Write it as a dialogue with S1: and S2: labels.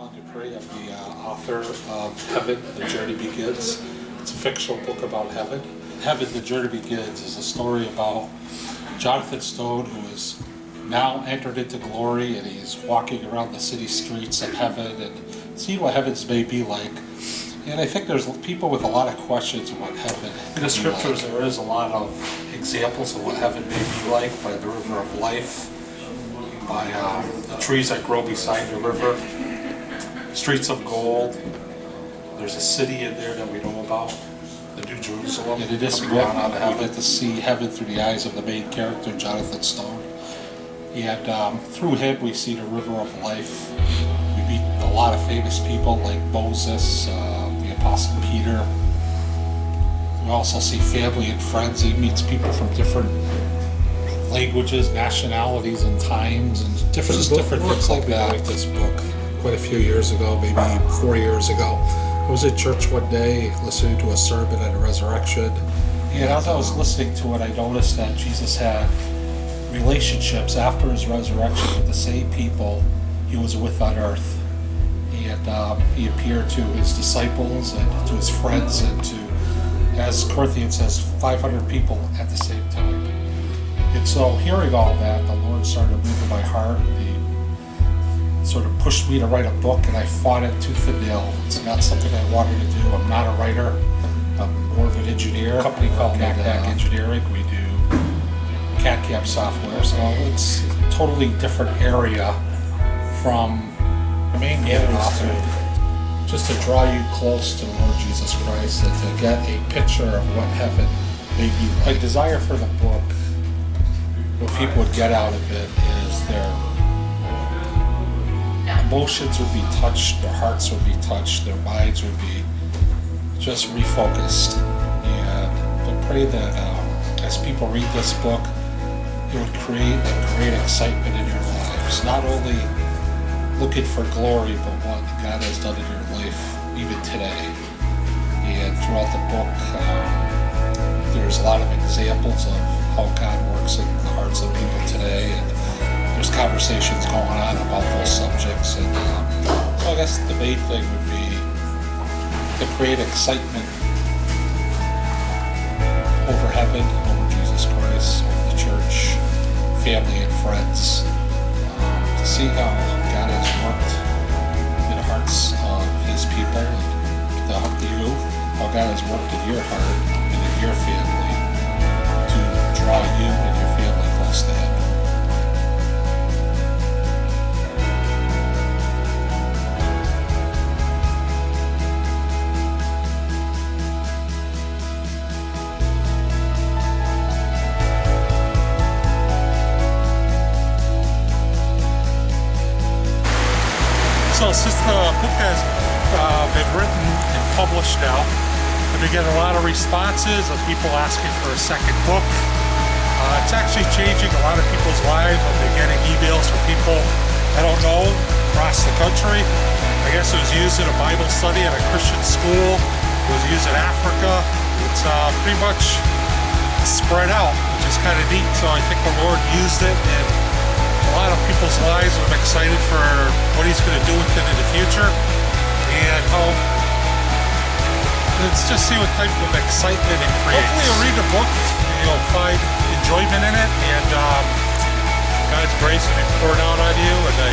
S1: Duprey. I'm the author of Heaven, The Journey Begins. It's a fictional book about heaven. Heaven, The Journey Begins is a story about Jonathan Stone, who is now entered into glory, and he's walking around the city streets of heaven and seeing what heavens may be like. And I think there's people with a lot of questions about heaven. In the scriptures, there is a lot of examples of what heaven may be like, by the river of life, by the trees that grow beside the river, streets of gold. There's a city in there that we know about, the New Jerusalem. And in this book, we get to see heaven through the eyes of the main character, Jonathan Stone. And through him, we see the river of life. We meet a lot of famous people like Moses, the Apostle Peter. We also see family and friends. He meets people from different languages, nationalities, and times, and different things like that. Like this book quite a few years ago, maybe 4 years ago. I was at church one day listening to a sermon on the resurrection, and as I was listening to it, I noticed that Jesus had relationships after his resurrection with the same people he was with on earth. And he appeared to his disciples and to his friends and to, as Corinthians says, 500 people at the same time. And so hearing all that, the Lord started moving my heart. He sort of pushed me to write a book, and I fought it tooth and nail. It's not something I wanted to do. I'm not a writer. I'm more of an engineer. A company called MacBack Engineering. We do CAD/CAM software, so it's a totally different area from the main author. Just to draw you close to the Lord Jesus Christ and to get a picture of what heaven may be. My desire for the book, what people would get out of it, is their emotions would be touched, their hearts would be touched, their minds would be just refocused. And I pray that as people read this book, it would create a great excitement in your lives. Not only looking for glory, but what God has done in your life, even today. And throughout the book, there's a lot of examples of how God works in the hearts of people today, and there's conversations going on about those subjects. And so I guess the main thing would be to create excitement over heaven, over Jesus Christ, over the church, family and friends, to see how God has worked in the hearts of his people, and to help you, how God has worked in your heart and in your family to draw you and your family close to him. So since the book has been written and published now, I've been getting a lot of responses of people asking for a second book. It's actually changing a lot of people's lives. I've been getting emails from people I don't know across the country. I guess it was used in a Bible study at a Christian school. It was used in Africa. It's pretty much spread out, which is kind of neat. So I think the Lord used it in a lot of people's lives. I'm excited for what he's going to do with it in the future, and how let's just see what type of excitement it creates. Hopefully you'll read the book, you'll find enjoyment in it, and God's grace will be poured out on you, and I